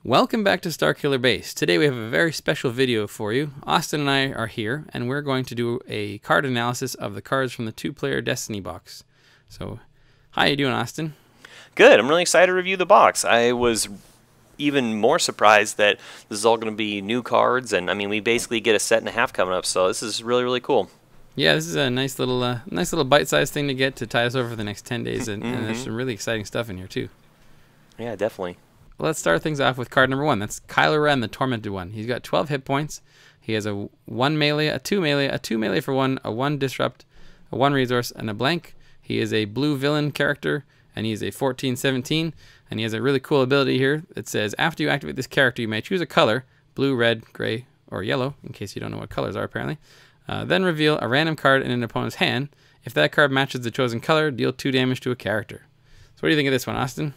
Welcome back to Starkiller Base. Today we have a very special video for you. Austin and I are here, and we're going to do a card analysis of the cards from the two-player Destiny box. So, how you doing, Austin? Good. I'm really excited to review the box. I was even more surprised that this is all going to be new cards, and I mean, we basically get a set and a half coming up, so this is really, really cool. Yeah, this is a nice little bite-sized thing to get to tie us over for the next 10 days, and there's some really exciting stuff in here, too. Yeah, definitely. Let's start things off with card number 1. That's Kylo Ren, the Tormented One. He's got 12 hit points. He has a 1 melee, a 2 melee, a 2 melee for 1, a 1 disrupt, a 1 resource, and a blank. He is a blue villain character, and he's a 14/17, and he has a really cool ability here. It says, after you activate this character, you may choose a color, blue, red, gray, or yellow, in case you don't know what colors are, apparently. Then reveal a random card in an opponent's hand. If that card matches the chosen color, deal 2 damage to a character. So what do you think of this one, Austin?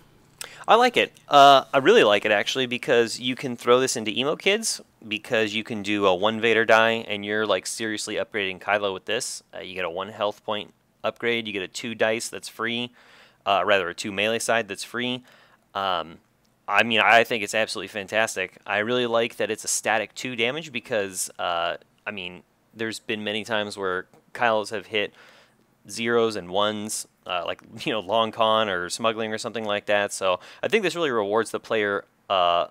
I like it. I really like it, actually, because you can throw this into emo kids, because you can do a 1 Vader die, and you're like seriously upgrading Kylo with this. You get a 1 health point upgrade, you get a 2 dice that's free, rather a 2 melee side that's free. I mean, I think it's absolutely fantastic. I really like that it's a static 2 damage because, I mean, there's been many times where Kylos have hit 0s and 1s, like, you know, long con or smuggling or something like that. So I think this really rewards the player a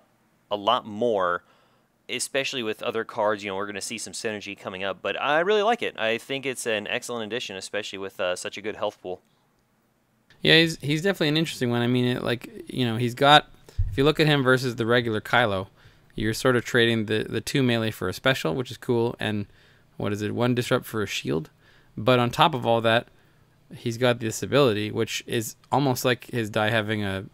lot more, especially with other cards. You know, we're going to see some synergy coming up, but I really like it. I think it's an excellent addition, especially with such a good health pool. Yeah, he's definitely an interesting one. I mean, he's got, if you look at him versus the regular Kylo, you're sort of trading the 2 melee for a special, which is cool, and what is it, 1 disrupt for a shield. But on top of all that, he's got this ability, which is almost like his die having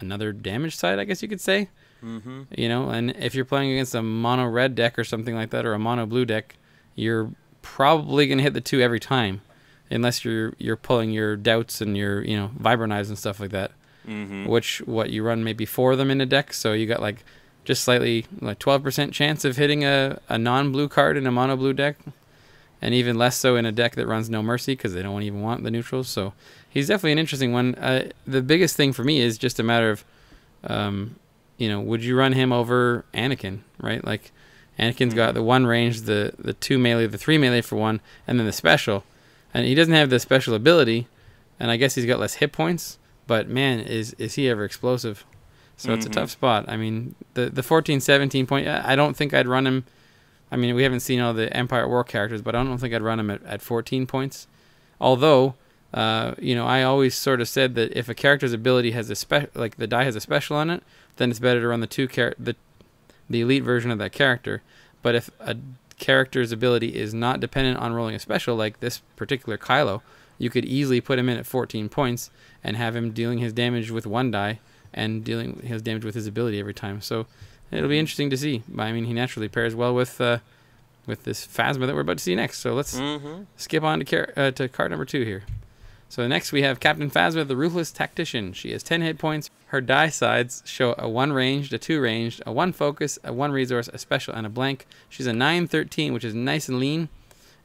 another damage side, I guess you could say. Mm-hmm. You know, and if you're playing against a mono red deck or something like that, or a mono blue deck, you're probably gonna hit the 2 every time, unless you're pulling your doubts and your Vibro Knives and stuff like that. Mm-hmm. Which you run maybe 4 of them in a deck, so you got like just slightly like 12% chance of hitting a non-blue card in a mono blue deck. And even less so in a deck that runs No Mercy because they don't even want the neutrals. So he's definitely an interesting one. The biggest thing for me is just a matter of, would you run him over Anakin, right? Like Anakin's got the 1 range, the 2 melee, the 3 melee for 1, and then the special. And he doesn't have the special ability, and I guess he's got less hit points. But man, is he ever explosive? So it's a tough spot. I mean, the 14/17 point, I don't think I'd run him. I mean, we haven't seen all the Empire at War characters, but I don't think I'd run him at 14 points. Although, I always sort of said that if a character's ability has like the die has a special on it, then it's better to run the elite version of that character. But if a character's ability is not dependent on rolling a special, like this particular Kylo, you could easily put him in at 14 points and have him dealing his damage with 1 die and dealing his damage with his ability every time. So it'll be interesting to see. I mean, he naturally pairs well with this Phasma that we're about to see next. So let's skip on to card number 2 here. So next we have Captain Phasma, the Ruthless Tactician. She has 10 hit points. Her die sides show a 1 ranged, a 2 ranged, a 1 focus, a 1 resource, a special, and a blank. She's a 9/13, which is nice and lean.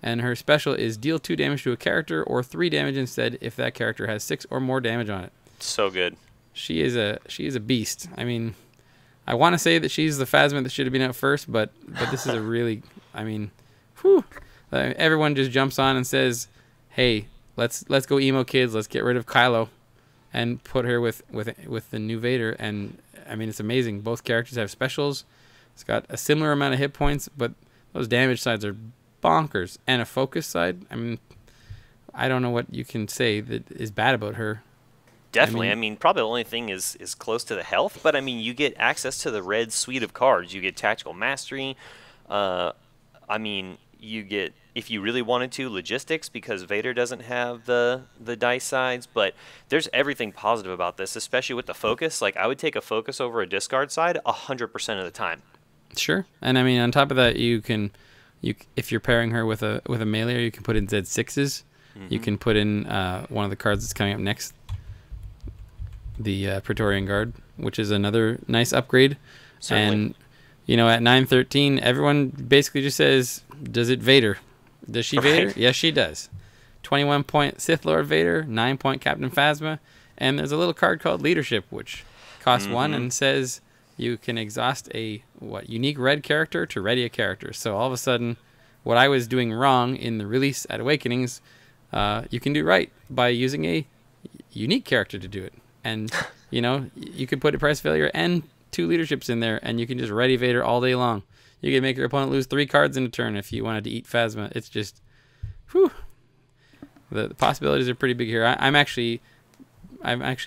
And her special is deal 2 damage to a character or 3 damage instead if that character has 6 or more damage on it. So good. She is a beast. I mean, I want to say that she's the Phasma that should have been out first, but this is a really, I mean, whew. Everyone just jumps on and says, hey, let's go emo kids, let's get rid of Kylo and put her with the new Vader. And I mean, it's amazing. Both characters have specials. It's got a similar amount of hit points, but those damage sides are bonkers. And a focus side, I mean, I don't know what you can say that is bad about her. Definitely. I mean, probably the only thing is close to the health, but I mean, you get access to the red suite of cards. You get Tactical Mastery. I mean, you get, if you really wanted to, Logistics, because Vader doesn't have the dice sides, but there's everything positive about this, especially with the focus. Like, I would take a focus over a discard side 100% of the time. Sure. And I mean, on top of that, if you're pairing her with a melee, you can put in Z6s. You can put in one of the cards that's coming up next, the Praetorian Guard, which is another nice upgrade. Certainly. And at 9/13, everyone basically just says, does it Vader? Does she Vader? Yes, she does. 21-point Sith Lord Vader, 9-point Captain Phasma, and there's a little card called Leadership, which costs 1 and says, you can exhaust a unique red character to ready a character. So all of a sudden, what I was doing wrong in the release at Awakenings, you can do right by using a unique character to do it. And you could put a Price Failure and 2 leaderships in there, and you can just ready Vader all day long. You can make your opponent lose 3 cards in a turn if you wanted to eat Phasma. It's just, whew. The possibilities are pretty big here. I'm actually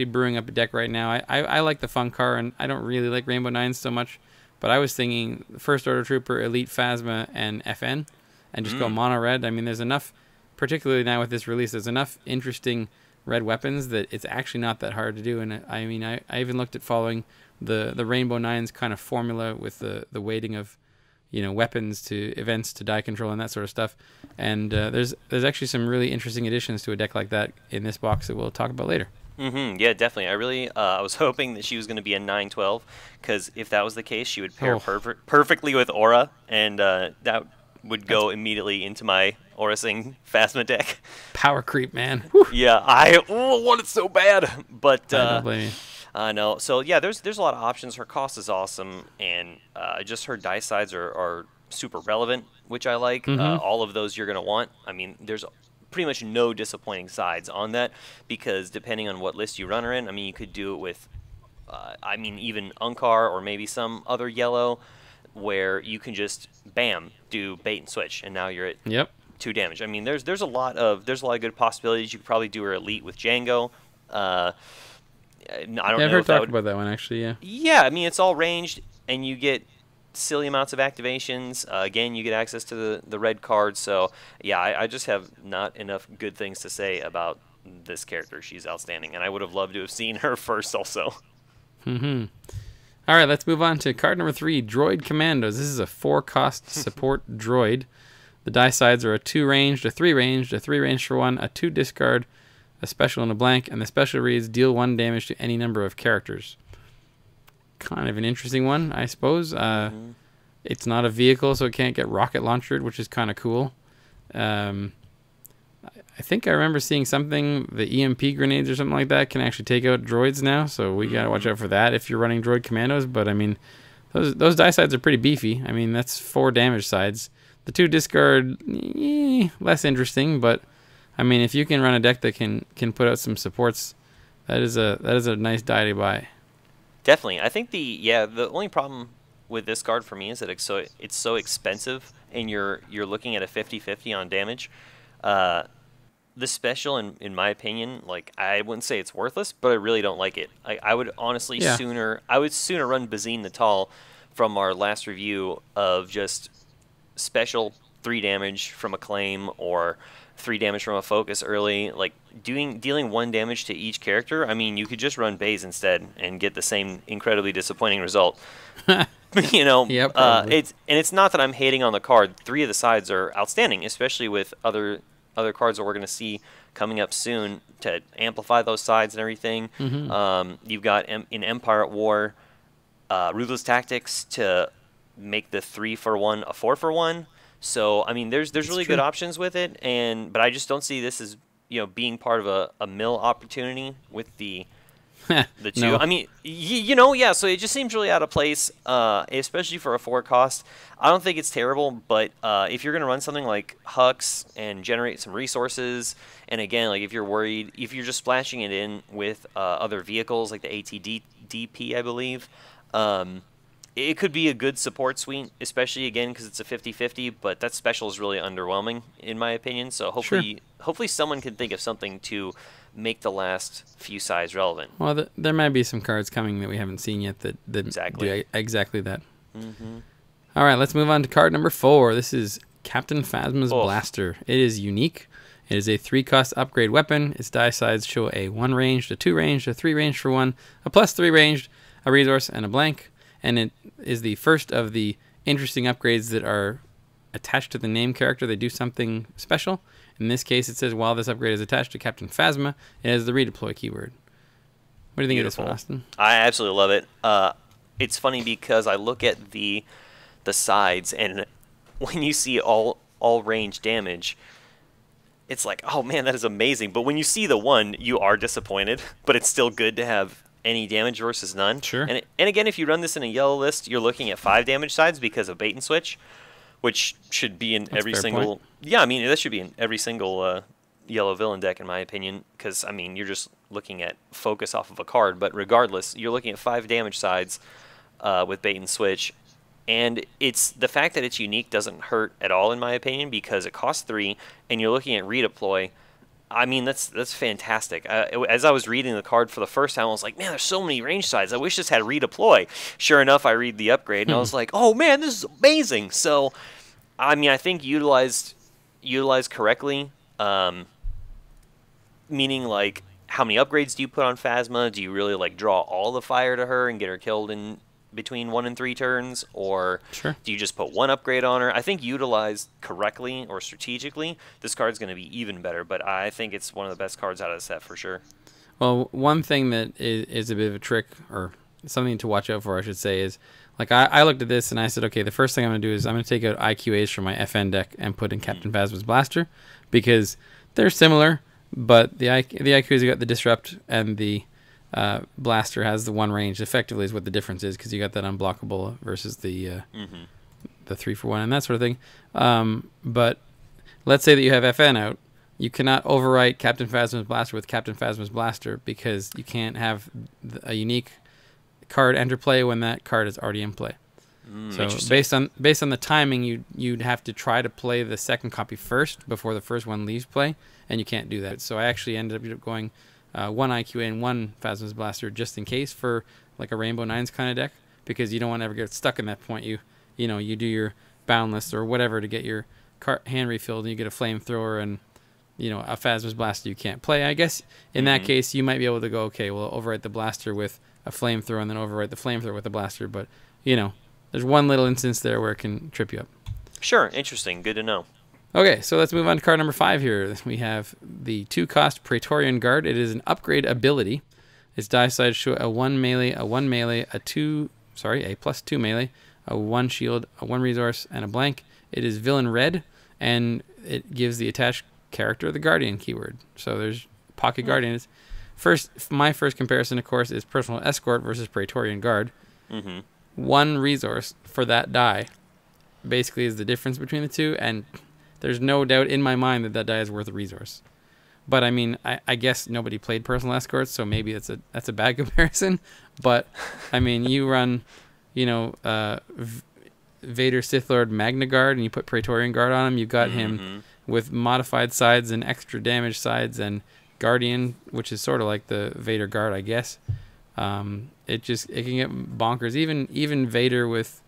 brewing up a deck right now. I like the Funkar, and I don't really like Rainbow Nines so much. But I was thinking First Order Trooper, Elite Phasma, and FN, and just go mono red. I mean, there's enough, particularly now with this release, there's enough interesting red weapons that it's actually not that hard to do. And I mean, I even looked at following the Rainbow Nines kind of formula with the weighting of weapons to events to die control and that sort of stuff. And there's actually some really interesting additions to a deck like that in this box that we'll talk about later. Yeah, definitely. I really I was hoping that she was going to be a 9/12, because if that was the case, she would pair perfectly with Aura, and that would go immediately into my Aura Sing Phasma deck. Power creep, man. Yeah, I want it so bad, but I don't blame you. no. So yeah, there's a lot of options. Her cost is awesome, and just her die sides are super relevant, which I like. All of those you're going to want. I mean, there's pretty much no disappointing sides on that, because depending on what list you run her in, I mean, you could do it with, I mean, even Unkar or maybe some other yellow, where you can just bam do bait and switch, and now you're at 2 damage. I mean, there's a lot of good possibilities. You could probably do her elite with Django. I don't know. I've heard talk about that one actually. Yeah. Yeah, I mean, it's all ranged, and you get silly amounts of activations. Again, you get access to the red card. So yeah, I just have not enough good things to say about this character. She's outstanding, and I would have loved to have seen her first also. All right, let's move on to card number 3, Droid Commandos. This is a 4-cost support droid. The die sides are a 2 ranged, a 3 ranged, a 3 ranged for 1, a 2 discard, a special, and a blank, and the special reads deal 1 damage to any number of characters. Kind of an interesting one, I suppose. It's not a vehicle, so it can't get rocket launched, which is kind of cool. I think I remember seeing something, the EMP grenades or something like that can actually take out droids now, so we gotta watch out for that if you're running droid commandos. But I mean, those die sides are pretty beefy. I mean, that's 4 damage sides. The 2 discard, less interesting, but I mean, if you can run a deck that can put out some supports, that is a nice die to buy. Definitely. I think the only problem with this card for me is that it's so expensive, and you're looking at a 50-50 on damage. The special, in my opinion, like, I wouldn't say it's worthless, but I really don't like it. I would honestly sooner run Bazine Natal from our last review of just special 3 damage from a claim, or 3 damage from a focus early, like dealing 1 damage to each character. I mean, you could just run Baze instead and get the same incredibly disappointing result. It's not that I'm hating on the card. 3 of the sides are outstanding, especially with other cards that we're going to see coming up soon to amplify those sides and everything. You've got in Empire at War, Ruthless Tactics to make the 3-for-1 a 4-for-1. So I mean, there's really good options with it, but I just don't see this as being part of a mill opportunity with the 2. No. I mean, so it just seems really out of place, especially for a 4 cost. I don't think it's terrible, but if you're going to run something like Hux and generate some resources, and again, like if you're just splashing it in with other vehicles like the ATDP, I believe, it could be a good support suite, especially again because it's a 50-50, but that special is really underwhelming in my opinion. So hopefully someone can think of something to make the last few sides relevant. Well, there might be some cards coming that we haven't seen yet that do exactly that. All right, let's move on to card number 4. This is Captain Phasma's Blaster. It is unique. It is a 3-cost upgrade weapon. Its die sides show a 1 ranged, a 2 ranged, a 3 ranged for 1, a +3 ranged, a resource, and a blank. And it is the first of the interesting upgrades that are attached to the name character. They do something special. In this case, it says, while this upgrade is attached to Captain Phasma, it has the redeploy keyword. What do you think of this one, Austin? I absolutely love it. It's funny because I look at the sides, and when you see all range damage, it's like, oh man, that is amazing. But when you see the 1, you are disappointed. But it's still good to have any damage versus none. Sure. And again, if you run this in a yellow list, you're looking at 5 damage sides because of bait and switch, which should be in That's every a fair single. point. Yeah, I mean that should be in every single yellow villain deck in my opinion, because I mean you're just looking at focus off of a card. But regardless, you're looking at 5 damage sides with bait and switch. And it's the fact that it's unique doesn't hurt at all in my opinion because it costs 3 and you're looking at redeploy. I mean that's fantastic. As I was reading the card for the first time, I was like, man, there's so many range sides. I wish this had redeploy. Sure enough, I read the upgrade and I was like, oh man, this is amazing. So, I mean, I think utilized correctly, meaning like how many upgrades do you put on Phasma? Do you really like draw all the fire to her and get her killed in between 1 and 3 turns, or Sure. do you just put 1 upgrade on her? I think utilized correctly or strategically, this card's going to be even better, but I think it's one of the best cards out of the set for sure. Well, one thing that is a bit of a trick, or something to watch out for, I should say, is like I looked at this and I said, okay, the first thing I'm going to do is I'm going to take out IQAs from my FN deck and put in Captain Phasma's Blaster because they're similar, but the IQAs you got the Disrupt and the Blaster has the 1 range. Effectively, is what the difference is because you got that unblockable versus the 3-for-1 and that sort of thing. But let's say that you have FN out. You cannot overwrite Captain Phasma's Blaster with Captain Phasma's Blaster because you can't have a unique card enter play when that card is already in play. So based on the timing, you'd have to try to play the second copy first before the first one leaves play, and you can't do that. So I actually ended up going 1 IQA and 1 Phasma's Blaster just in case for like a Rainbow Nines kind of deck because you don't want to ever get stuck in that point. You do your Boundless or whatever to get your hand refilled, and you get a Flamethrower and a Phasma's Blaster you can't play. I guess in that case you might be able to go, okay, well, overwrite the Blaster with a Flamethrower and then overwrite the Flamethrower with the Blaster, but there's one little instance there where it can trip you up. Sure, interesting, good to know. Okay, so let's move on to card number 5 here. We have the 2-cost Praetorian Guard. It is an upgrade ability. Its die side show a 1 melee, a +2 melee, a 1 shield, a 1 resource, and a blank. It is villain red, and it gives the attached character the Guardian keyword. So there's Pocket Guardians. My first comparison, of course, is Personal Escort versus Praetorian Guard. 1 resource for that die basically is the difference between the two, and there's no doubt in my mind that die is worth a resource. But I mean, I guess nobody played Personal Escorts, so maybe that's a bad comparison. But I mean, you run, Vader Sith Lord Magna Guard, and you put Praetorian Guard on him. You've got him with modified sides and extra damage sides and Guardian, which is sort of like the Vader Guard, I guess. It can get bonkers. Even Vader with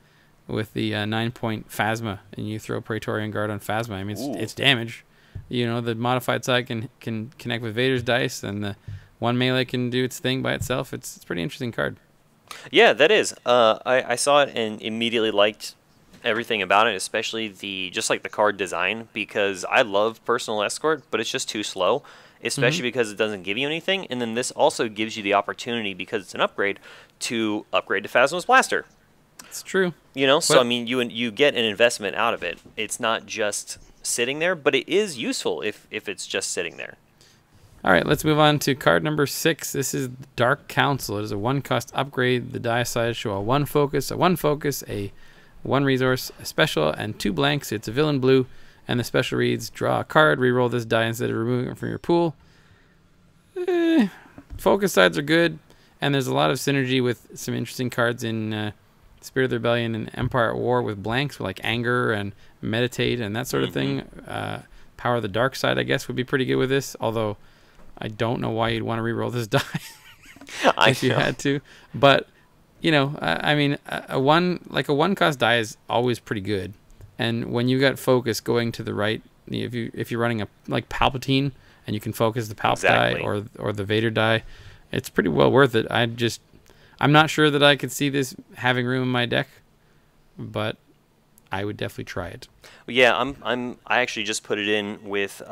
the 9-point Phasma, and you throw Praetorian Guard on Phasma. I mean, it's damage. The modified side can connect with Vader's dice, and the 1 melee can do its thing by itself. It's a pretty interesting card. Yeah, that is. I saw it and immediately liked everything about it, especially the card design, because I love Personal Escort, but it's just too slow, especially because it doesn't give you anything. And then this also gives you the opportunity, because it's an upgrade, to upgrade to Phasma's Blaster. It's true. So I mean, you get an investment out of it. It's not just sitting there, but it is useful if it's just sitting there. All right, let's move on to card number 6. This is Dark Council. It is a 1-cost upgrade. The die sides show a 1 focus, a 1 focus, a 1 resource, a special, and 2 blanks. It's a villain blue, and the special reads: draw a card, reroll this die instead of removing it from your pool. Focus sides are good, and there's a lot of synergy with some interesting cards in Spirit of the Rebellion and Empire at War with blanks, like Anger and Meditate and that sort of thing. Power of the Dark Side, I guess, would be pretty good with this, although I don't know why you'd want to reroll this die if you had to. But, I mean, a 1-cost die is always pretty good. And when you got focus going to the right, if you're running a Palpatine and you can focus the Palp die or the Vader die, it's pretty well worth it. I'm not sure that I could see this having room in my deck, but I would definitely try it. Yeah, I actually just put it in with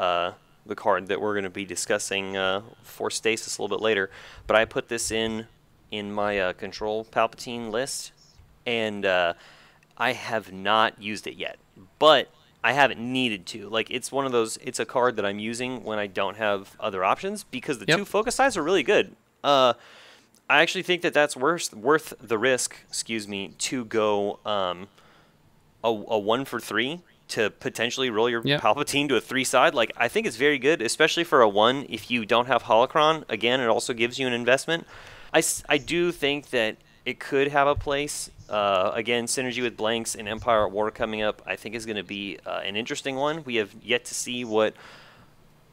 the card that we're going to be discussing for Stasis a little bit later. But I put this in my Control Palpatine list, and I have not used it yet. But I haven't needed to. It's one of those. It's a card that I'm using when I don't have other options, because the 2 focus sides are really good. I actually think that that's worth the risk. Excuse me, to go a 1 for 3 to potentially roll your Yep. Palpatine to a 3 side. Like, I think it's very good, especially for a 1. If you don't have Holocron, again, it also gives you an investment. I do think that it could have a place. Again, synergy with blanks and Empire at War coming up, I think is going to be an interesting one. We have yet to see what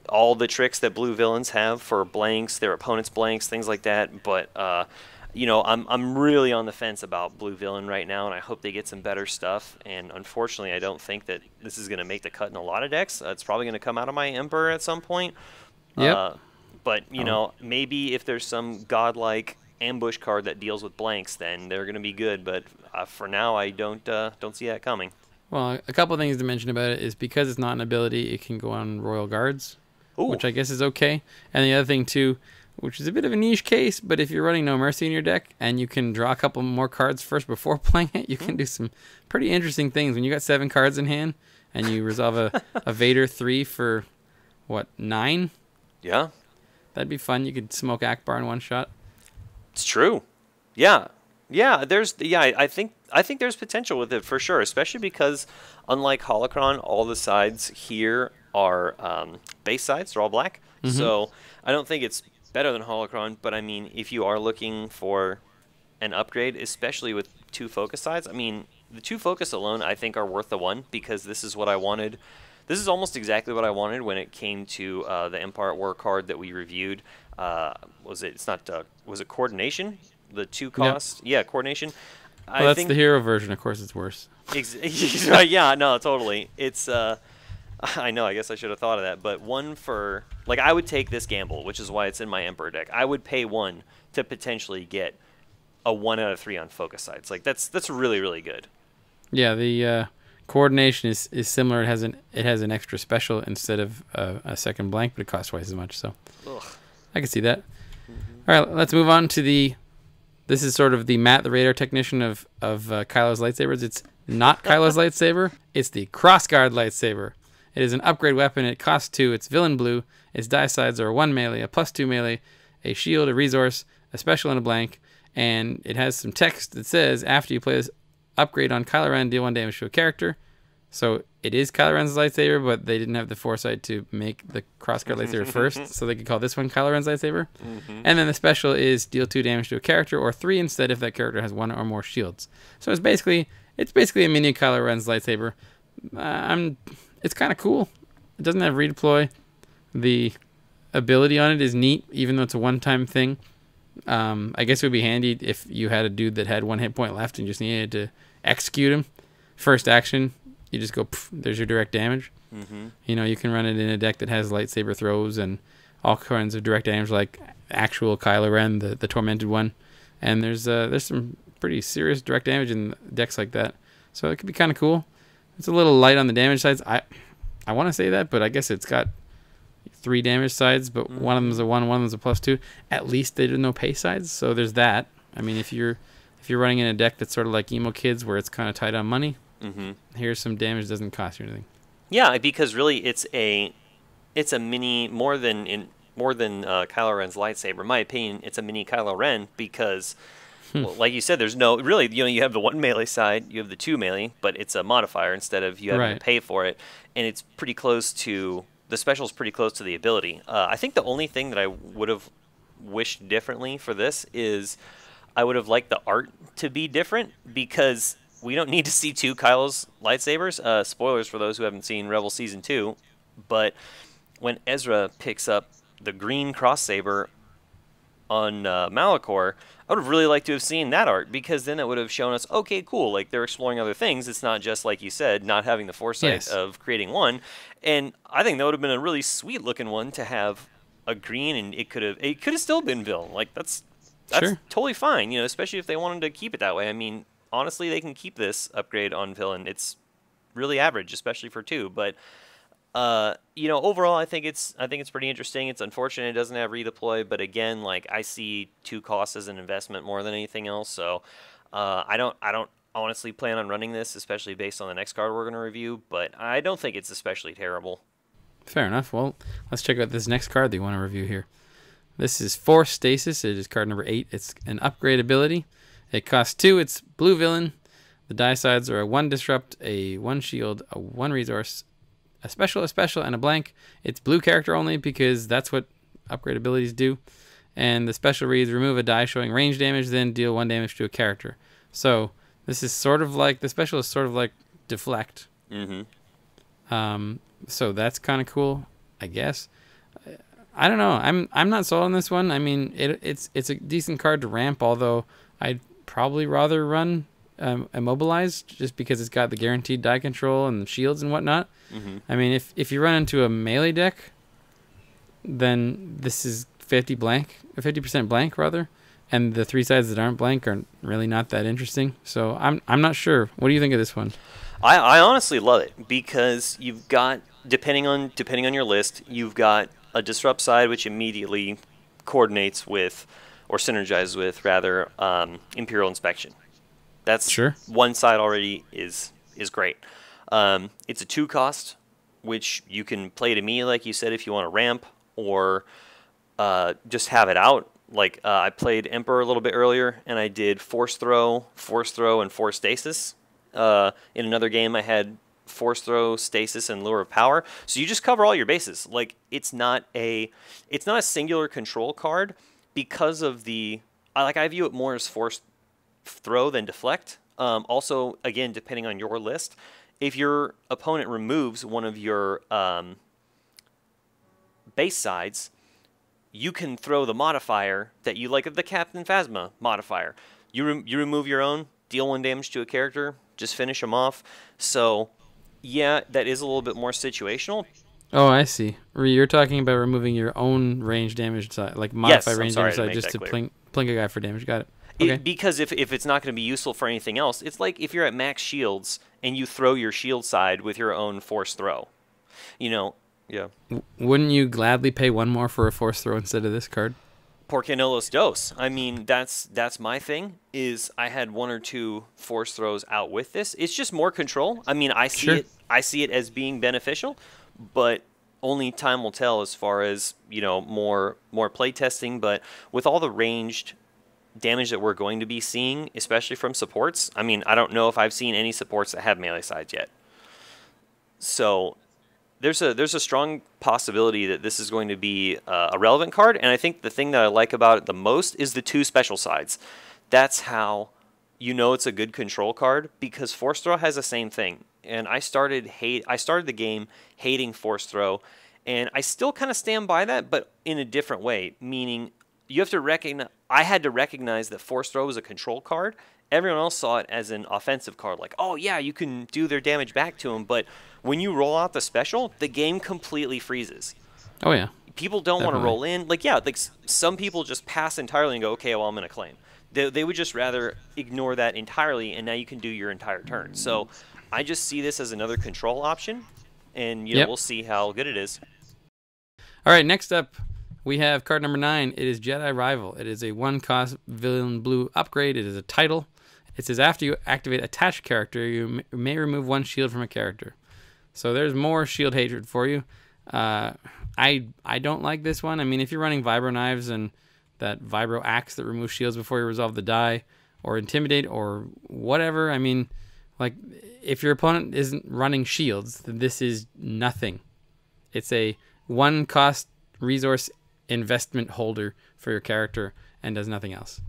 all the tricks that blue villains have for blanks, their opponents' blanks, things like that. But I'm really on the fence about blue villain right now, and I hope they get some better stuff. And unfortunately, I don't think that this is going to make the cut in a lot of decks. It's probably going to come out of my Emperor at some point. Yep. But Oh. maybe if there's some godlike ambush card that deals with blanks, then they're going to be good. But for now, I don't see that coming. Well, a couple of things to mention about it is because it's not an ability, it can go on Royal Guards, Ooh, which I guess is okay. And the other thing too, which is a bit of a niche case, but if you're running No Mercy in your deck and you can draw a couple more cards first before playing it, you can do some pretty interesting things. When you got 7 cards in hand and you resolve a Vader 3 for, what, 9? yeah. That'd be fun. You could smoke Akbar in one shot. It's true. Yeah. Yeah, I think there's potential with it for sure, especially because unlike Holocron, all the sides here are base sides, they're all black. So I don't think it's better than Holocron, but I mean, if you are looking for an upgrade, especially with 2 focus sides, I mean, the 2 focus alone I think are worth the 1 because this is what I wanted. This is almost exactly what I wanted when it came to the Empire at War card that we reviewed. Was it? It's not. Was it Coordination? The 2 cost. Yeah, Coordination. Well, that's the hero version. Of course, it's worse. Yeah, no, totally. It's. I know. I guess I should have thought of that. But 1 for I would take this gamble, which is why it's in my Emperor deck. I would pay 1 to potentially get a 1 out of 3 on focus sides. Like that's really really good. Yeah, the coordination is similar. It has an extra special instead of a second blank, but it costs twice as much. So Ugh. I can see that. All right, let's move on to the. This is sort of the Matt the Radar technician of Kylo's lightsabers. It's not Kylo's lightsaber. It's the Crossguard lightsaber. It is an upgrade weapon. It costs 2. It's villain blue. Its die sides are a 1 melee, a +2 melee, a shield, a resource, a special, and a blank. And it has some text that says, after you play this upgrade on Kylo Ren, deal 1 damage to a character. So it is Kylo Ren's lightsaber, but they didn't have the foresight to make the Crossguard lightsaber first, so they could call this one Kylo Ren's lightsaber. And then the special is deal 2 damage to a character, or 3 instead if that character has 1 or more shields. So it's basically a mini Kylo Ren's lightsaber. It's kind of cool. It doesn't have redeploy. The ability on it is neat, even though it's a one-time thing. I guess it would be handy if you had a dude that had 1 hit point left and just needed to execute him. First action, you just go, pff, there's your direct damage. You can run it in a deck that has lightsaber throws and all kinds of direct damage, like actual Kylo Ren, the tormented one. And there's some pretty serious direct damage in decks like that. So it could be kind of cool. It's a little light on the damage sides. I want to say that, but I guess it's got 3 damage sides, but one of them's a 1, one of them's a +2. At least they did no pay sides, so there's that. I mean, if you're running in a deck that's sort of like Emo Kids, where it's kind of tight on money, here's some damage that doesn't cost you anything. Yeah, because really it's a mini more than Kylo Ren's lightsaber. In my opinion, it's a mini Kylo Ren because, well, like you said, there's no really. You have the 1 melee side, you have the 2 melee, but it's a modifier instead of you having to pay for it, and it's pretty close to the special is pretty close to the ability. I think the only thing that I would have wished differently for this is I would have liked the art to be different because we don't need to see 2 Kylo's lightsabers. Spoilers for those who haven't seen Rebel Season 2, but when Ezra picks up the green cross saber on Malachor, I would have really liked to have seen that art because then it would have shown us, okay, cool, like they're exploring other things. It's not just, like you said, not having the foresight of creating 1. And I think that would have been a really sweet looking one to have a green, and it could have still been villain. Like that's Sure. totally fine, especially if they wanted to keep it that way. I mean, honestly, they can keep this upgrade on villain. It's really average, especially for 2, but overall, I think it's pretty interesting. It's unfortunate it doesn't have redeploy, but again, like I see 2 costs as an investment more than anything else. So I don't honestly plan on running this, especially based on the next card we're going to review. But I don't think it's especially terrible. Fair enough. Well, let's check out this next card that you want to review here. This is Force Stasis. It is card number 8. It's an upgrade ability. It costs 2. It's blue villain. The die sides are a 1 disrupt, a 1 shield, a 1 resource, a special, and a blank. It's blue character only because that's what upgrade abilities do. And the special reads remove a die showing range damage, then deal 1 damage to a character. So this is sort of like, the special is sort of like deflect. So that's kind of cool, I guess. I don't know. I'm not sold on this one. I mean, it's a decent card to ramp, although I'd probably rather run immobilized just because it's got the guaranteed die control and the shields and whatnot. I mean, if you run into a melee deck, then this is 50% blank rather, and the 3 sides that aren't blank are really not that interesting. So I'm not sure. What do you think of this one? I honestly love it because you've got, depending on your list, you've got a disrupt side which immediately coordinates with, or synergizes with rather, Imperial Inspection. That's Sure. One side already is great. It's a 2 cost, which you can play to me, like you said, if you want to ramp or just have it out. Like I played Emperor a little bit earlier, and I did Force Throw, and Force Stasis. In another game, I had Force Throw, Stasis, and Lure of Power. So you just cover all your bases. Like it's not a singular control card because of I view it more as Force Throw than Deflect. Also, again, depending on your list, if your opponent removes one of your base sides, you can throw the modifier that you like, the Captain Phasma modifier. You remove your own, deal 1 damage to a character, just finish them off. So, yeah, that is a little bit more situational. Oh, I see. You're talking about removing your own range damage side, like modify range damage side just to plink a guy for damage. Got it. Okay. Because if it's not going to be useful for anything else, it's like if you're at max shields and you throw your shield side with your own Force Throw. Yeah. Wouldn't you gladly pay 1 more for a Force Throw instead of this card? Porque no los dos. I mean, that's my thing. Is I had 1 or 2 Force Throws out with this. It's just more control. I mean, I see it as being beneficial, but only time will tell as far as more play testing. But with all the ranged damage that we're going to be seeing, especially from supports, I mean, I don't know if I've seen any supports that have melee sides yet. So there's a strong possibility that this is going to be a relevant card, and I think the thing that I like about it the most is the 2 special sides. That's how it's a good control card, because Force Throw has the same thing. And I started the game hating Force Throw, and I still kind of stand by that, but in a different way. Meaning, I had to recognize that Force Throw was a control card. Everyone else saw it as an offensive card, like, oh yeah, you can do their damage back to them. But when you roll out the special, the game completely freezes. Oh yeah. People don't want to roll in. Like some people just pass entirely and go, okay, well, I'm going to claim. They would just rather ignore that entirely, and now you can do your entire turn. So I just see this as another control option, and we'll see how good it is. All right, next up, we have card number 9. It is Jedi Rival. It is a 1-cost villain blue upgrade. It is a title. It says after you activate attached character, you may remove 1 shield from a character. So there's more shield hatred for you. I don't like this one. I mean, if you're running Vibro Knives and that Vibro Axe that removes shields before you resolve the die, or Intimidate, or whatever, I mean, like, if your opponent isn't running shields, then this is nothing. It's a 1-cost resource investment holder for your character and does nothing else.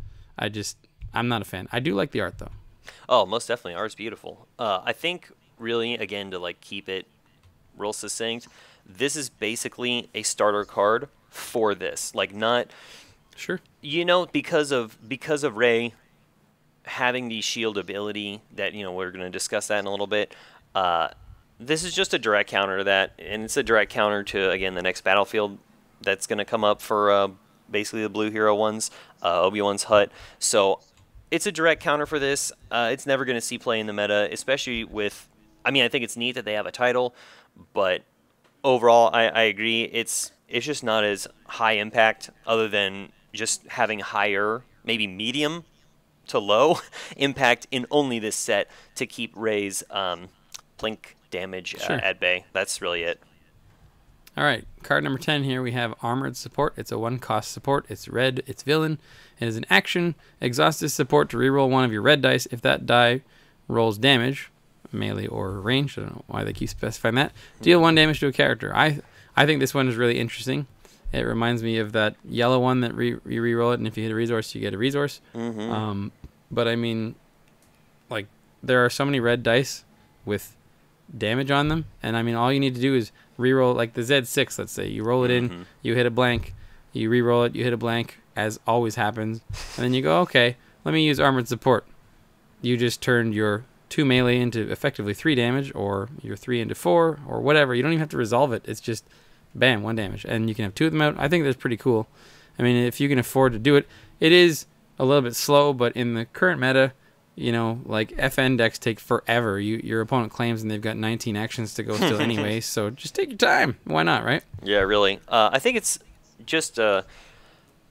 I'm not a fan. I do like the art, though. Oh, most definitely. Art's beautiful. I think, really, again, to keep it real succinct, this is basically a starter card for this. Not... Sure. Because of Rey having the shield ability that, we're going to discuss that in a little bit, this is just a direct counter to that, and it's a direct counter to, again, the next battlefield that's going to come up for basically the Blue Hero ones, Obi-Wan's hut. So it's a direct counter for this. It's never going to see play in the meta, especially with... I mean, I think it's neat that they have a title, but overall, I agree. It's just not as high impact, other than just having higher, maybe medium to low impact in only this set to keep Rey's blink damage at bay. That's really it. All right, card number 10 here. We have Armored Support. It's a 1-cost support. It's red. It's villain. It is an action. Exhaust this support to reroll one of your red dice. If that die rolls damage, melee or ranged, I don't know why they keep specifying that, deal 1 damage to a character. I think this one is really interesting. It reminds me of that yellow one that you reroll it, and if you hit a resource, you get a resource. But I mean, like, there are so many red dice with damage on them, and I mean, all you need to do is reroll, like the Z6, let's say. You roll it in, you hit a blank, you reroll it, you hit a blank, as always happens, and then you go, okay, let me use Armored Support. You just turned your 2 melee into effectively 3 damage, or your 3 into 4, or whatever. You don't even have to resolve it. It's just, bam, 1 damage. And you can have 2 of them out. I think that's pretty cool. I mean, if you can afford to do it, it is a little bit slow, but in the current meta, you know, like FN decks take forever. Your opponent claims and they've got 19 actions to go still anyway, so just take your time. Why not, right? Yeah, really. I think it's just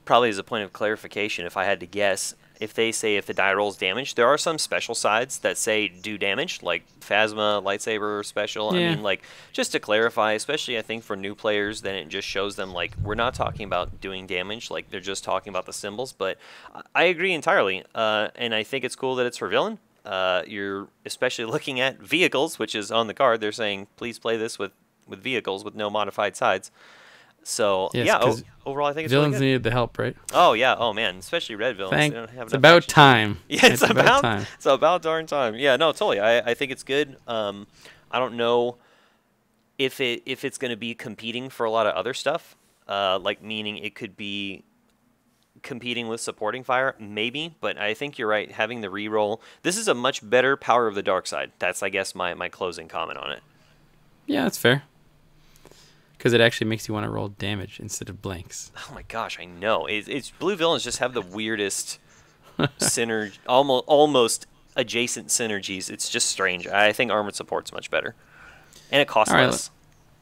probably as a point of clarification, if I had to guess, if they say if the die rolls damage, there are some special sides that say do damage, like Phasma, Lightsaber special. Yeah. I mean, like, just to clarify, especially I think for new players, then it just shows them, like, we're not talking about doing damage, like, they're just talking about the symbols. But I agree entirely, and I think it's cool that it's for villain. You're especially looking at vehicles, which is on the card. They're saying, please play this with vehicles with no modified sides. So, Yes, yeah, overall, I think it's villains really good. needed the help, right? Oh, yeah. Oh, man. Especially red villains. They don't have It's enough about action. time. Yeah, it's about time. It's about darn time. Yeah, no, totally. I think it's good. I don't know if it's going to be competing for a lot of other stuff. Like, meaning it could be competing with supporting fire, maybe. But I think you're right. Having the reroll. This is a much better Power of the Dark Side. That's, I guess, my closing comment on it. Yeah, that's fair. Because it actually makes you want to roll damage instead of blanks. Oh my gosh, I know. It's blue villains just have the weirdest synergy, almost adjacent synergies. It's just strange. I think Armored Support's much better, and it costs less.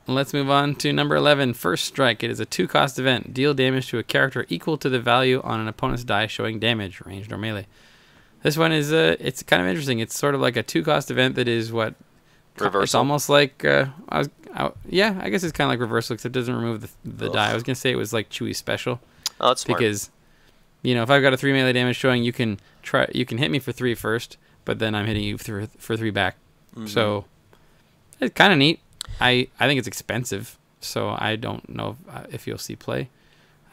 Let's move on to number 11. First Strike. It is a 2-cost event. Deal damage to a character equal to the value on an opponent's die showing damage, ranged or melee. This one is it's kind of interesting. It's sort of like a 2-cost event that is what. Reversal. It's almost like yeah, I guess it's kind of like reversal, except it doesn't remove the die. I was gonna say it was like Chewy special. Oh, that's smart. Because, you know, if I've got a 3 melee damage showing, you can hit me for 3 first, but then I'm hitting you for 3 back. So it's kind of neat. I think it's expensive, so I don't know if you'll see play.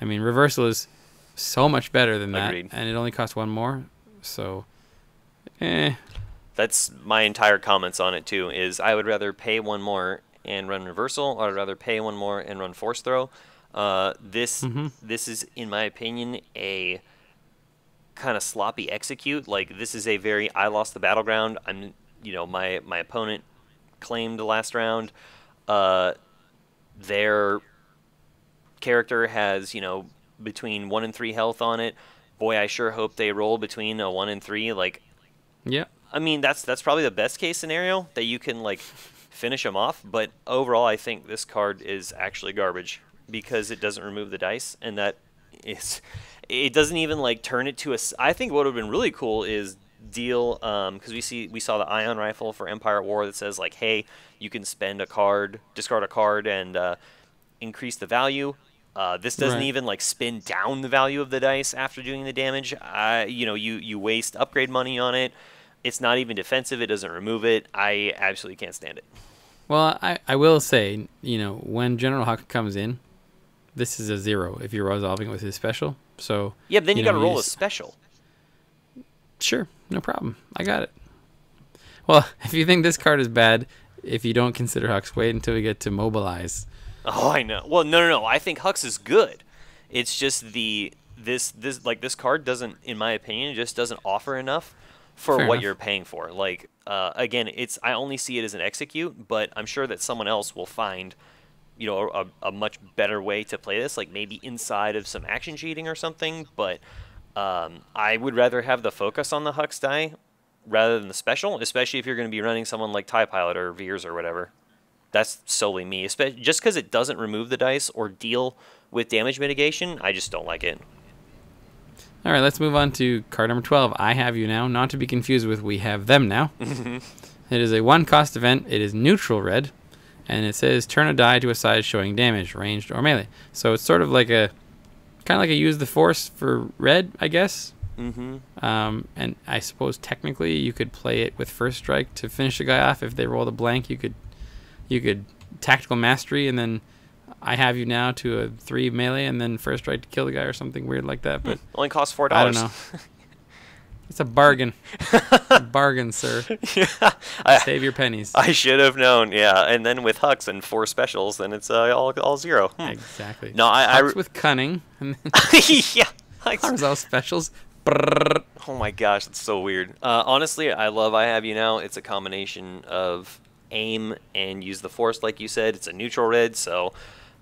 I mean, reversal is so much better than that, Agreed. and it only costs 1 more. So, That's my entire comments on it too. Is I would rather pay 1 more and run reversal, or I'd rather pay 1 more and run force throw. This is, in my opinion, a kind of sloppy execute. Like, this is a very I lost the battleground. My opponent claimed the last round. Their character has, between 1 and 3 health on it. Boy, I sure hope they roll between a 1 and 3. Like, yeah. I mean, that's probably the best case scenario, that you can, like, finish them off. But overall, I think this card is actually garbage because it doesn't remove the dice, and that is, it doesn't even, like, turn it to a. I think what would have been really cool is deal, because we saw the ion rifle for Empire at War that says, like, hey, you can spend a card, discard a card, and increase the value. This doesn't even, like, spin down the value of the dice after doing the damage. You waste upgrade money on it. It's not even defensive. It doesn't remove it. I absolutely can't stand it. Well, I will say, when General Huck comes in, this is a 0 if you're resolving with his special. So yeah, but then you got to roll a special. Sure, no problem. I got it. Well, if you think this card is bad, if you don't consider Hux, wait until we get to Mobilize. Oh, I know. Well, no. I think Hux is good. It's just this card doesn't, in my opinion, just doesn't offer enough for Fair what enough. you're paying for. Like, again, I only see it as an execute, but I'm sure that someone else will find, a much better way to play this, like maybe inside of some action cheating or something. But I would rather have the focus on the Hux die rather than the special, especially if you're going to be running someone like TIE Pilot or Veers or whatever. That's solely me. Just because it doesn't remove the dice or deal with damage mitigation, I just don't like it. All right, let's move on to card number 12. I Have You Now, not to be confused with We Have Them Now. It is a 1-cost event. It is neutral red, and it says turn a die to a side showing damage, ranged or melee. So it's sort of like a kind of like a use the force for red, I guess. And I suppose technically you could play it with first strike to finish the guy off. If they rolled a blank, you could tactical mastery, and then I have you now to a 3 melee, and then first strike to kill the guy or something weird like that. But only costs $4. I don't know. It's a bargain. Bargain, sir. Yeah, Save your pennies. I should have known. Yeah, and then with Hux and 4 specials, then it's all 0. Exactly. No, Hux with cunning. Yeah. Hux all specials. Oh my gosh, that's so weird. Honestly, I love I Have You Now. It's a combination of aim and use the force, like you said. It's a neutral red, so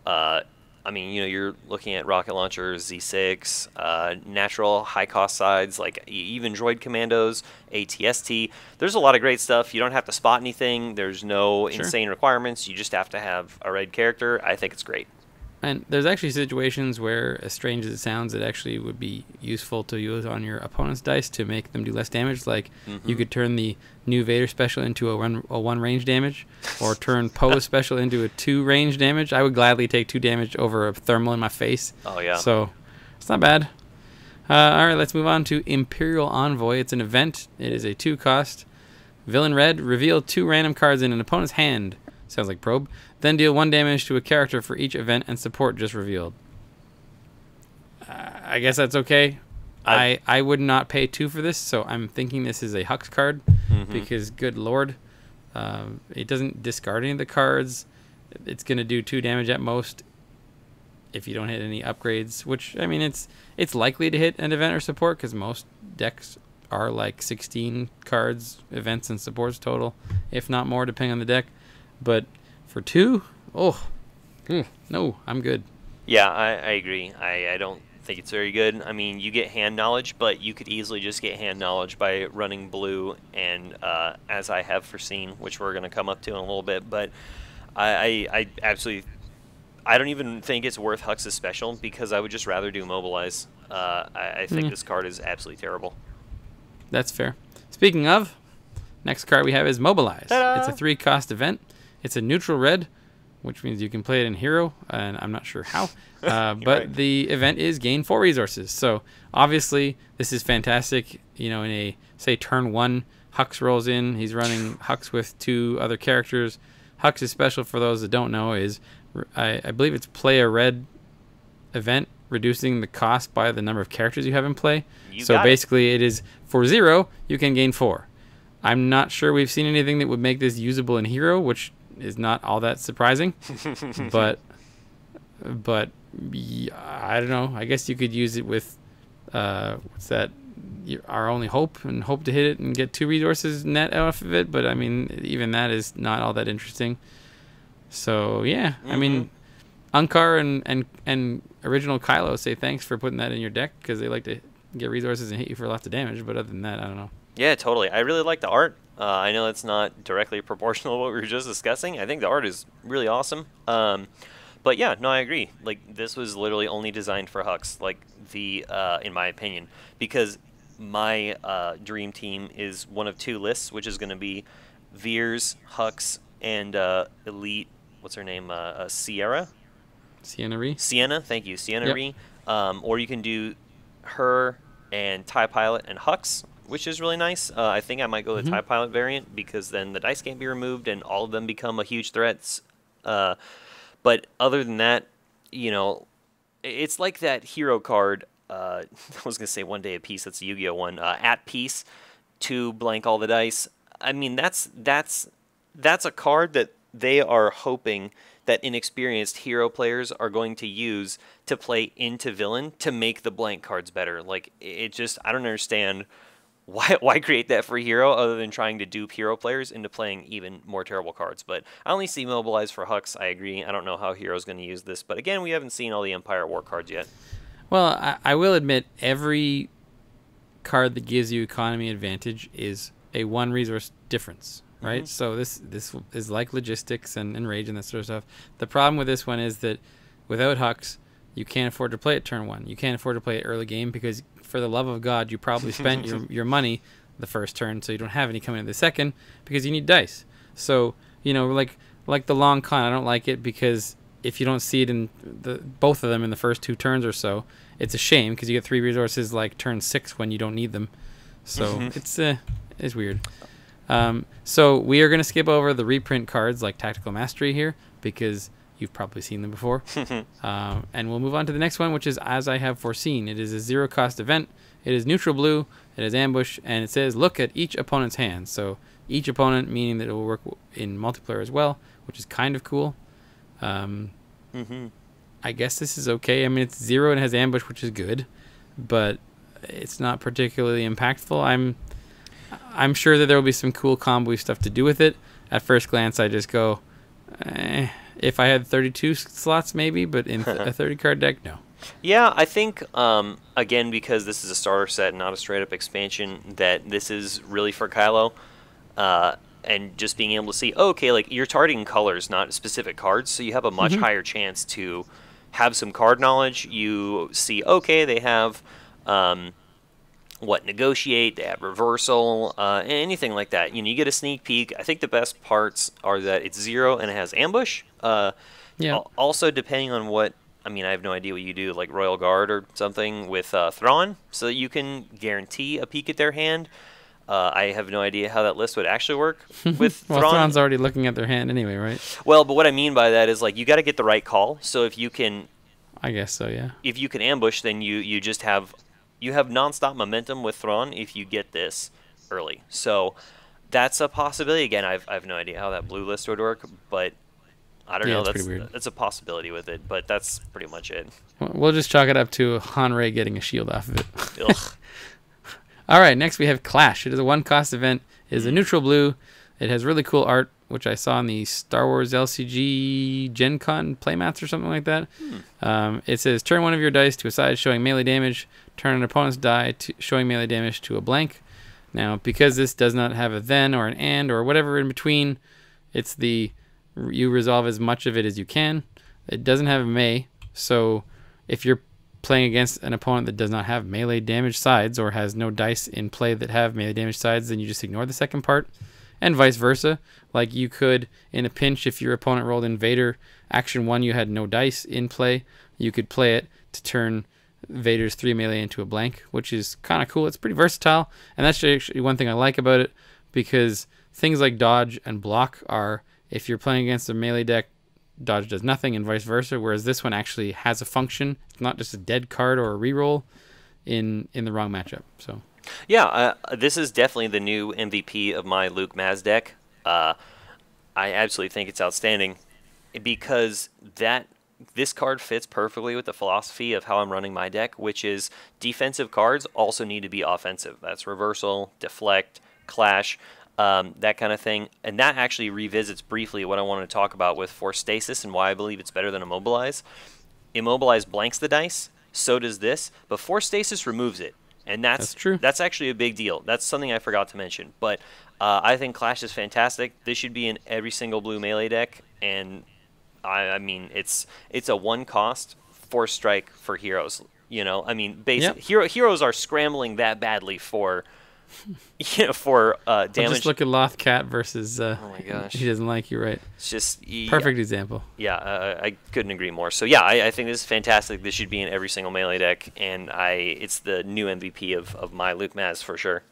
I mean, you're looking at rocket launchers, Z6, natural high-cost sides, like even droid commandos, ATST. There's a lot of great stuff. You don't have to spot anything. There's no insane requirements. You just have to have a red character. I think it's great. And there's actually situations where, as strange as it sounds, it actually would be useful to use on your opponent's dice to make them do less damage. Like, you could turn the new Vader special into a 1 range damage, or turn Poe's special into a 2 range damage. I would gladly take 2 damage over a thermal in my face. Oh, yeah. So, it's not bad. All right, let's move on to Imperial Envoy. It's an event. It is a 2 cost. Villain red, reveal 2 random cards in an opponent's hand. Sounds like probe. Then deal 1 damage to a character for each event and support just revealed. I guess that's okay. I would not pay 2 for this, so I'm thinking this is a Hux card because, good lord, it doesn't discard any of the cards. It's going to do 2 damage at most if you don't hit any upgrades, which, I mean, it's likely to hit an event or support because most decks are like 16 cards, events, and supports total, if not more, depending on the deck. But for 2, no, I'm good. Yeah, I agree. I don't think it's very good. I mean, you get hand knowledge, but you could easily just get hand knowledge by running blue, and as I have foreseen, which we're going to come up to in a little bit. But I absolutely, I don't even think it's worth Hux's special because I would just rather do mobilize. I think this card is absolutely terrible. That's fair. Speaking of, next card we have is Mobilize. Ta-da! It's a 3 cost event. It's a neutral red, which means you can play it in hero, and I'm not sure how. But right. The event is gain 4 resources. So obviously this is fantastic. In a, say, turn 1, Hux rolls in. He's running Hux with 2 other characters. Hux's special, for those that don't know, is I believe it's play a red event, reducing the cost by the number of characters you have in play. So basically it is for 0, you can gain 4. I'm not sure we've seen anything that would make this usable in hero, which is not all that surprising. but yeah, I don't know. I guess you could use it with what's that? Our Only Hope, and hope to hit it and get 2 resources net off of it. But I mean, even that is not all that interesting. So yeah, I mean, Unkar and original Kylo say thanks for putting that in your deck because they like to get resources and hit you for lots of damage. But other than that, I don't know. Yeah, totally. I really like the art. I know it's not directly proportional to what we were just discussing. I think the art is really awesome. But yeah, no, I agree. Like, this was literally only designed for Hux, like, in my opinion, because my dream team is one of 2 lists, which is going to be Veers, Hux, and Elite, what's her name, Sierra? Sienna Ree? Sienna, thank you, Sienna Ree. Or you can do her and TIE Pilot and Hux, which is really nice. I think I might go the TIE Pilot variant because then the dice can't be removed and all of them become a huge threat. But other than that, it's like that hero card. I was going to say One Day of Peace. That's the Yu-Gi-Oh one. At Peace to blank all the dice. I mean, that's a card that they are hoping that inexperienced hero players are going to use to play into villain to make the blank cards better. Like, it just, I don't understand why create that for hero other than trying to dupe hero players into playing even more terrible cards. But I only see Mobilize for Hux. I agree. I don't know how hero's going to use this. But again, we haven't seen all the Empire War cards yet. Well, I will admit every card that gives you economy advantage is a 1 resource difference, right? So this is like logistics and rage and that sort of stuff. The problem with this one is that without Hux, you can't afford to play it turn 1. You can't afford to play it early game because, for the love of God, you probably spent your money the first turn, so you don't have any coming in the second because you need dice. So, like like the long con. I don't like it because if you don't see it in both of them in the first 2 turns or so, it's a shame because you get 3 resources like turn 6 when you don't need them. So it's weird. So we are going to skip over the reprint cards like Tactical Mastery here because you've probably seen them before. And we'll move on to the next one, which is As I Have Foreseen. It is a 0-cost event. It is neutral blue. It is ambush, and it says look at each opponent's hand. So each opponent, meaning that it will work in multiplayer as well, which is kind of cool. I guess this is okay. I mean, it's 0 and it has ambush, which is good, but it's not particularly impactful. I'm sure that there will be some cool combo stuff to do with it. At first glance, I just go, if I had 32 slots, maybe, but in a 30-card deck, no. Yeah, I think, again, because this is a starter set, not a straight-up expansion, that this is really for Kylo. And just being able to see, okay, like, you're targeting colors, not specific cards, so you have a much higher chance to have some card knowledge. You see, okay, they have, negotiate, they have reversal, anything like that. You know, you get a sneak peek. I think the best parts are that it's 0 and it has ambush. Yeah. Also, depending on what, I mean, I have no idea what you do, like Royal Guard or something with Thrawn, so that you can guarantee a peek at their hand. I have no idea how that list would actually work with Well, Thrawn. Thrawn's already looking at their hand anyway, right? Well, but what I mean by that is, like, you got to get the right call. So if you can, I guess so, yeah. if you can ambush, then you just have nonstop momentum with Thrawn if you get this early. So that's a possibility. Again, I've no idea how that blue list would work, but I don't know. It's pretty weird. That's a possibility with it, but that's pretty much it. We'll just chalk it up to Han Rey getting a shield off of it. Ugh. All right, next we have Clash. It is a 1-cost event. It is a neutral blue. It has really cool art, which I saw in the Star Wars LCG Gen Con playmats or something like that. It says turn one of your dice to a side showing melee damage. Turn an opponent's die showing melee damage to a blank. Now, because this does not have a then or an and or whatever in between, it's you resolve as much of it as you can. It doesn't have a may, so if you're playing against an opponent that does not have melee damage sides or has no dice in play that have melee damage sides, then you just ignore the second part, and vice versa. Like you could, in a pinch, if your opponent rolled Invader, action 1 you had no dice in play, you could play it to turn Vader's 3 melee into a blank, which is kind of cool. It's pretty versatile, and that's actually one thing I like about it, because things like dodge and block are, if you're playing against a melee deck, dodge does nothing and vice versa, whereas this one actually has a function. It's not just a dead card or a reroll in the wrong matchup. So yeah, this is definitely the new MVP of my Luke Maz deck. I absolutely think it's outstanding because this card fits perfectly with the philosophy of how I'm running my deck, which is defensive cards also need to be offensive. That's reversal, deflect, clash, that kind of thing. And that actually revisits briefly what I wanted to talk about with Force Stasis and why I believe it's better than Immobilize. Immobilize blanks the dice, so does this, but Force Stasis removes it. And that's true. That's actually a big deal. That's something I forgot to mention. But I think Clash is fantastic. This should be in every single blue melee deck. And I mean, it's a 1-cost Force Strike for heroes. You know, I mean, heroes are scrambling that badly for damage. Just look at Lothcat versus. Oh my gosh, he doesn't like you, right? It's just perfect example. Yeah, I couldn't agree more. So yeah, I think this is fantastic. This should be in every single melee deck, and it's the new MVP of my Luke Maz for sure.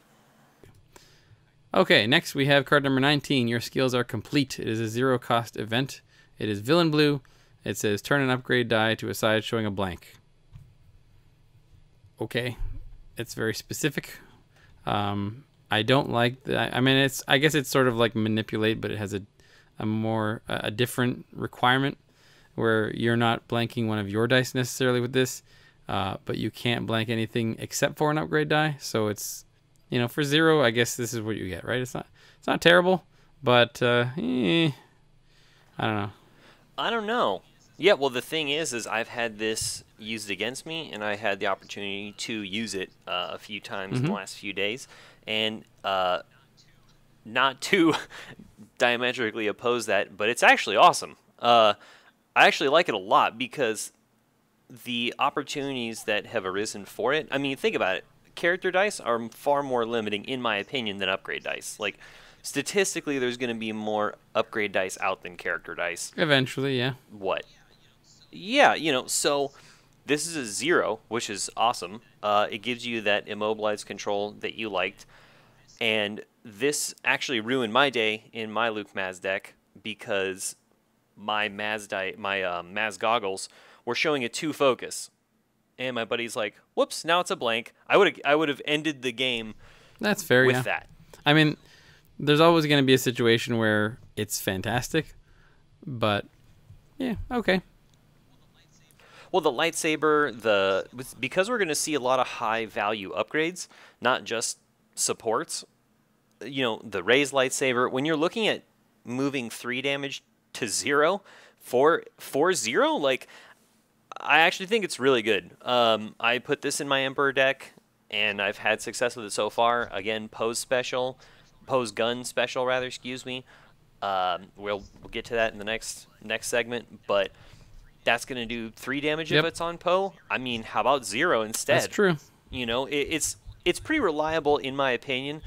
Okay, next we have card number 19. Your skills are complete. It is a 0-cost event. It is villain blue. It says turn an upgrade die to a side showing a blank. Okay, it's very specific. I don't like that. I mean, I guess it's sort of like manipulate, but it has a different requirement where you're not blanking one of your dice necessarily with this, but you can't blank anything except for an upgrade die. So it's, for 0, I guess this is what you get, right? It's not terrible, but I don't know. Yeah, well, the thing is I've had this used against me, and I had the opportunity to use it a few times in the last few days, and not to diametrically oppose that, but it's actually awesome. I actually like it a lot because the opportunities that have arisen for it, I mean, think about it. Character dice are far more limiting, in my opinion, than upgrade dice. Like, statistically, there's going to be more upgrade dice out than character dice. Eventually, yeah. What? Yeah, so this is a 0, which is awesome. It gives you that immobilized control that you liked. And this actually ruined my day in my Luke Maz deck because my Maz goggles were showing a 2 focus. And my buddy's like, whoops, now it's a blank. I would have ended the game That's fair, with yeah. that. I mean, there's always going to be a situation where it's fantastic, but yeah, okay. Well, the lightsaber, because we're going to see a lot of high value upgrades, not just supports. The raised lightsaber. When you're looking at moving 3 damage to 0, 4-0, like I actually think it's really good. I put this in my Emperor deck, and I've had success with it so far. Again, Poe's gun special, rather. Excuse me. We'll get to that in the next segment, but that's going to do 3 damage if it's on Poe. I mean, how about 0 instead? That's true. It's pretty reliable, in my opinion,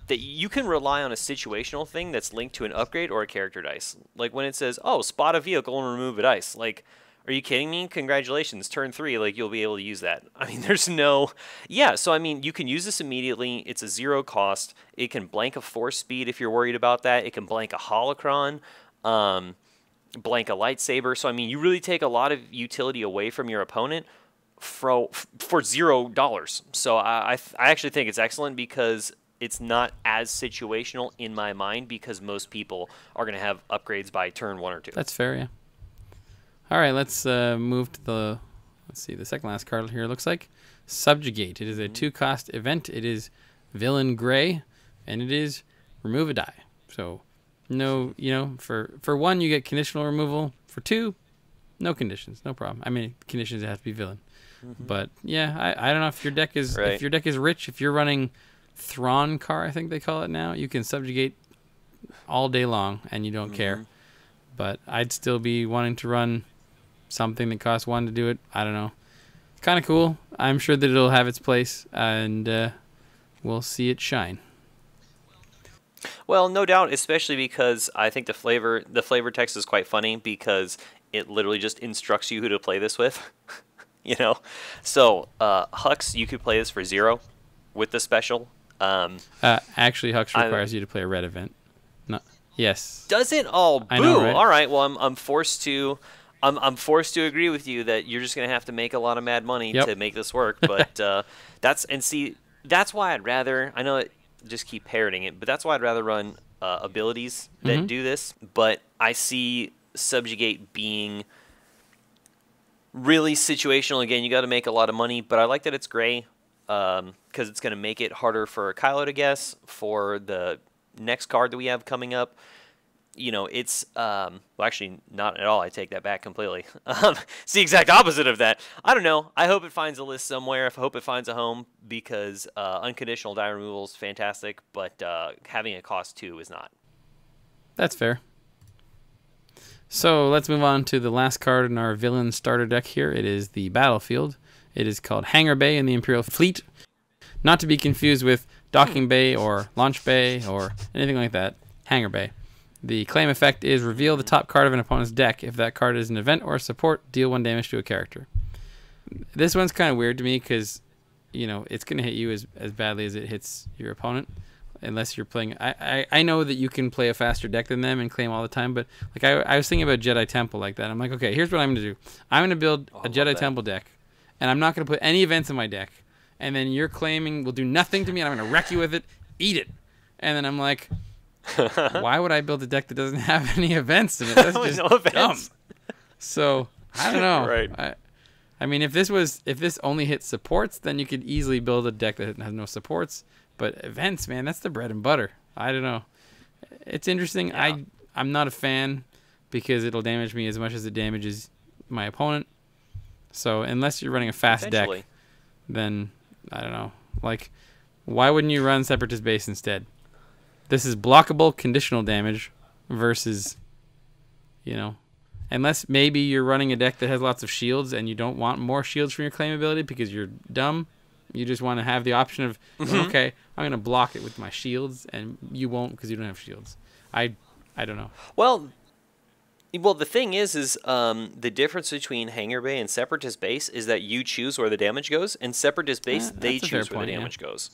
that you can rely on a situational thing that's linked to an upgrade or a character dice. Like when it says, oh, spot a vehicle and remove a dice. Like, are you kidding me? Congratulations, turn 3, like you'll be able to use that. I mean, there's no... Yeah, so I mean, you can use this immediately. It's a 0 cost. It can blank a force speed if you're worried about that. It can blank a holocron, blank a lightsaber. So I mean, you really take a lot of utility away from your opponent for $0. So I actually think it's excellent because it's not as situational in my mind because most people are going to have upgrades by turn 1 or 2. That's fair, yeah. All right, let's move to the second last card here. It looks like Subjugate. It is a 2-cost event. It is Villain Gray, and it is remove a die. So no, for 1 you get conditional removal. For 2, no conditions, no problem. I mean, conditions have to be villain. But yeah, I don't know if your deck is rich. If you're running Thrawn Car, I think they call it now, you can subjugate all day long and you don't care. But I'd still be wanting to run something that costs 1 to do it. I don't know. It's kind of cool. I'm sure that it'll have its place, and we'll see it shine. Well, no doubt, especially because I think the flavor text is quite funny because it literally just instructs you who to play this with. So Hux, you could play this for 0 with the special. Actually, Hux requires you to play a red event. No, yes. Does it? Oh, boo! I know, right? All right. Well, I'm forced to. I'm forced to agree with you that you're just gonna have to make a lot of mad money to make this work. But that's why I'd rather. I know it, just keep parroting it, but that's why I'd rather run abilities that do this. But I see Subjugate being really situational. Again, you got to make a lot of money, but I like that it's gray. Because it's going to make it harder for Kylo to guess for the next card that we have coming up. It's well, actually not at all. I take that back completely. It's the exact opposite of that. I don't know. I hope it finds a list somewhere. I hope it finds a home because unconditional die removal is fantastic, but having it cost 2 is not. That's fair. So let's move on to the last card in our villain starter deck here. It is the Battlefield. It is called Hangar Bay in the Imperial Fleet. Not to be confused with Docking Bay or Launch Bay or anything like that. Hangar Bay. The claim effect is reveal the top card of an opponent's deck. If that card is an event or a support, deal 1 damage to a character. This one's kind of weird to me because, it's going to hit you as badly as it hits your opponent. Unless you're playing... I know that you can play a faster deck than them and claim all the time, but like I was thinking about Jedi Temple like that. I'm like, okay, here's what I'm going to do. I'm going to build a Jedi Temple deck. And I'm not going to put any events in my deck. And then you're claiming will do nothing to me, and I'm going to wreck you with it. Eat it. And then I'm like, why would I build a deck that doesn't have any events in it? That's just dumb. So, I don't know. Right. I mean, if this only hits supports, then you could easily build a deck that has no supports. But events, man, that's the bread and butter. I don't know. It's interesting. Yeah. I'm not a fan because it'll damage me as much as it damages my opponent. So unless you're running a fast deck, then I don't know. Like, why wouldn't you run Separatist Base instead? This is blockable conditional damage versus, unless maybe you're running a deck that has lots of shields and you don't want more shields from your claim ability because you're dumb, You just want to have the option of, okay, I'm going to block it with my shields, and you won't because you don't have shields. I don't know. Well, the thing is the difference between Hangar Bay and Separatist Base is that you choose where the damage goes, and Separatist Base, they choose where the damage goes.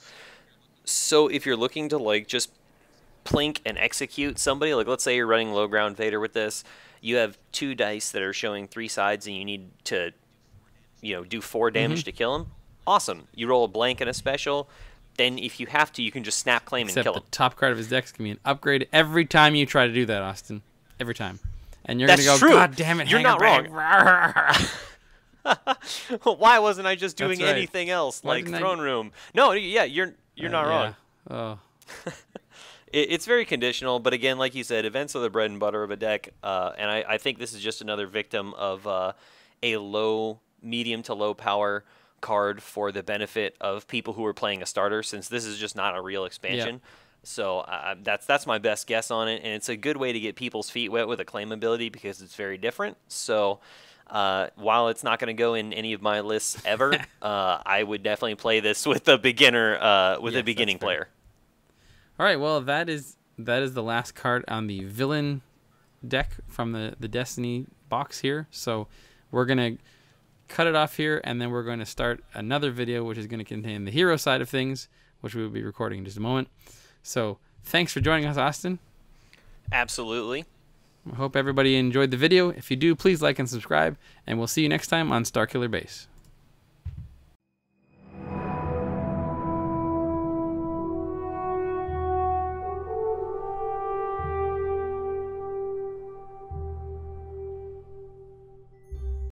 So if you're looking to, like, just plink and execute somebody, like, let's say you're running low ground Vader with this, you have 2 dice that are showing 3 sides, and you need to, do 4 damage to kill him. Awesome. You roll a blank and a special. Then if you have to, you can just snap claim and kill him. Except the top card of his dex can be an upgrade every time you try to do that, Austin. Every time. And you're going to go, true. God damn it, you're not wrong. Why wasn't I just doing anything else, like Throne Room? No, yeah, you're not wrong. Oh. It's very conditional, but again, like you said, events are the bread and butter of a deck, and I think this is just another victim of a medium to low power card for the benefit of people who are playing a starter, since this is just not a real expansion. Yeah. So that's my best guess on it, and it's a good way to get people's feet wet with a claim ability because it's very different. So while it's not going to go in any of my lists ever, I would definitely play this with a beginner, a beginning player. All right, well, that is the last card on the villain deck from the Destiny box here. So we're going to cut it off here, and then we're going to start another video, which is going to contain the hero side of things, which we will be recording in just a moment. So thanks for joining us, Austin. Absolutely. I hope everybody enjoyed the video. If you do, please like and subscribe, and we'll see you next time on Starkiller Base.